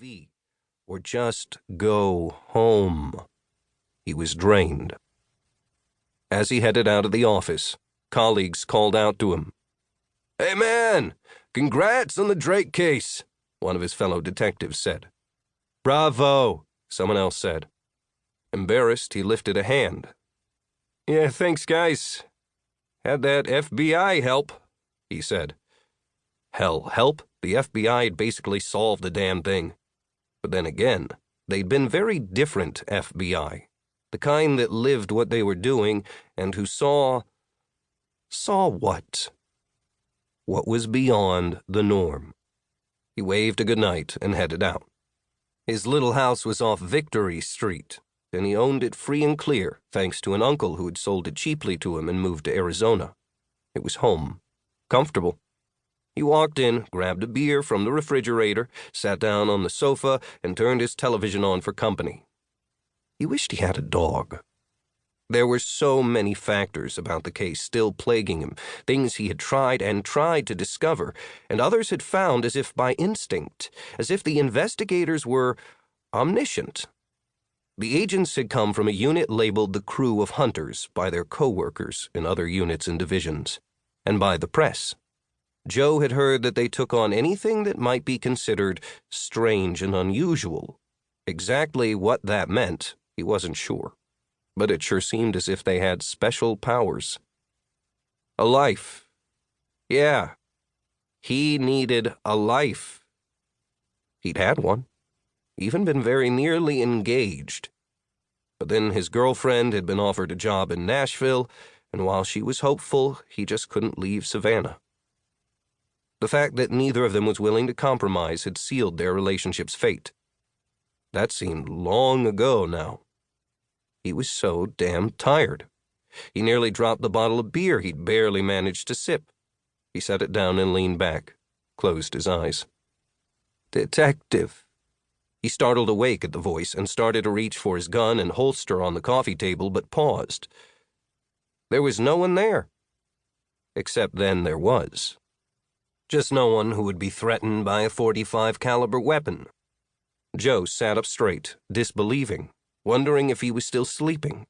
TV, or just go home. He was drained. As he headed out of the office, colleagues called out to him. "Hey man, congrats on the Drake case," one of his fellow detectives said. "Bravo," someone else said. Embarrassed, he lifted a hand. "Yeah, thanks, guys. Had that FBI help," he said. Hell, help? The FBI had basically solved the damn thing. But then again, they'd been very different FBI. The kind that lived what they were doing and who saw what? What was beyond the norm. He waved a goodnight and headed out. His little house was off Victory Street, and he owned it free and clear thanks to an uncle who had sold it cheaply to him and moved to Arizona. It was home. Comfortable. He walked in, grabbed a beer from the refrigerator, sat down on the sofa, and turned his television on for company. He wished he had a dog. There were so many factors about the case still plaguing him, things he had tried to discover, and others had found as if by instinct, as if the investigators were omniscient. The agents had come from a unit labeled the Crew of Hunters by their co-workers in other units and divisions, and by the press. Joe had heard that they took on anything that might be considered strange and unusual. Exactly what that meant, he wasn't sure, but it sure seemed as if they had special powers. A life. Yeah, he needed a life. He'd had one, even been very nearly engaged. But then his girlfriend had been offered a job in Nashville, and while she was hopeful, he just couldn't leave Savannah. The fact that neither of them was willing to compromise had sealed their relationship's fate. That seemed long ago now. He was so damn tired. He nearly dropped the bottle of beer he'd barely managed to sip. He set it down and leaned back, closed his eyes. "Detective." He startled awake at the voice and started to reach for his gun and holster on the coffee table, but paused. There was no one there. Except then there was. Just no one who would be threatened by a .45 caliber weapon. Joe sat up straight, disbelieving, wondering if he was still sleeping.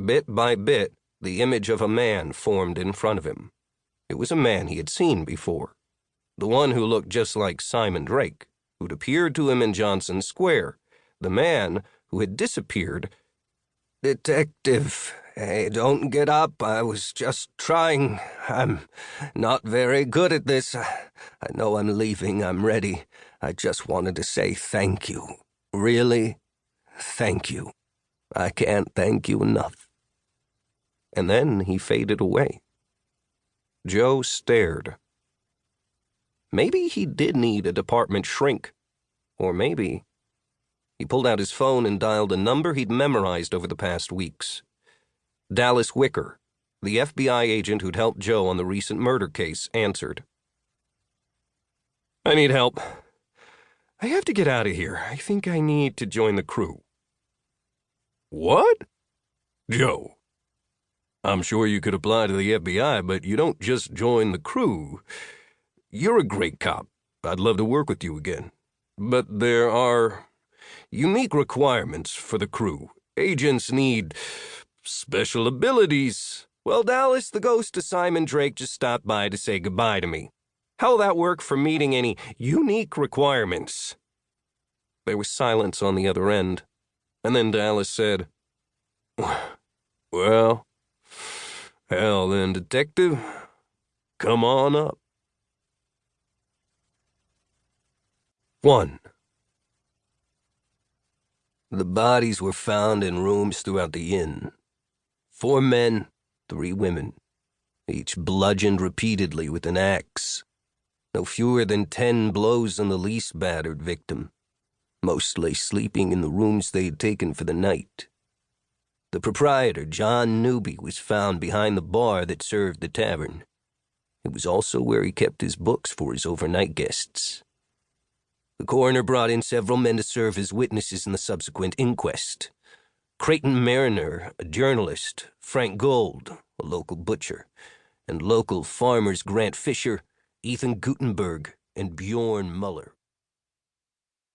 Bit by bit, the image of a man formed in front of him. It was a man he had seen before. The one who looked just like Simon Drake, who'd appeared to him in Johnson Square. The man who had disappeared. "Detective, hey, don't get up. I was just trying. I'm not very good at this. I know I'm leaving. I'm ready. I just wanted to say thank you. Really, thank you. I can't thank you enough." And then he faded away. Joe stared. Maybe he did need a department shrink. Or maybe... He pulled out his phone and dialed a number he'd memorized over the past weeks. Dallas Wicker, the FBI agent who'd helped Joe on the recent murder case, answered. "I need help. I have to get out of here. I think I need to join the crew." "What?" "Joe, I'm sure you could apply to the FBI, but you don't just join the crew. You're a great cop. I'd love to work with you again. But there are unique requirements for the crew. Agents need special abilities." "Well, Dallas, the ghost of Simon Drake just stopped by to say goodbye to me. How'll that work for meeting any unique requirements?" There was silence on the other end, and then Dallas said, "Well, hell then, detective, come on up." 1. The bodies were found in rooms throughout the inn. 4 men, 3 women, each bludgeoned repeatedly with an axe. No fewer than 10 blows on the least battered victim, mostly sleeping in the rooms they had taken for the night. The proprietor, John Newby, was found behind the bar that served the tavern. It was also where he kept his books for his overnight guests. The coroner brought in several men to serve as witnesses in the subsequent inquest. Creighton Mariner, a journalist, Frank Gold, a local butcher, and local farmers Grant Fisher, Ethan Gutenberg, and Bjorn Muller.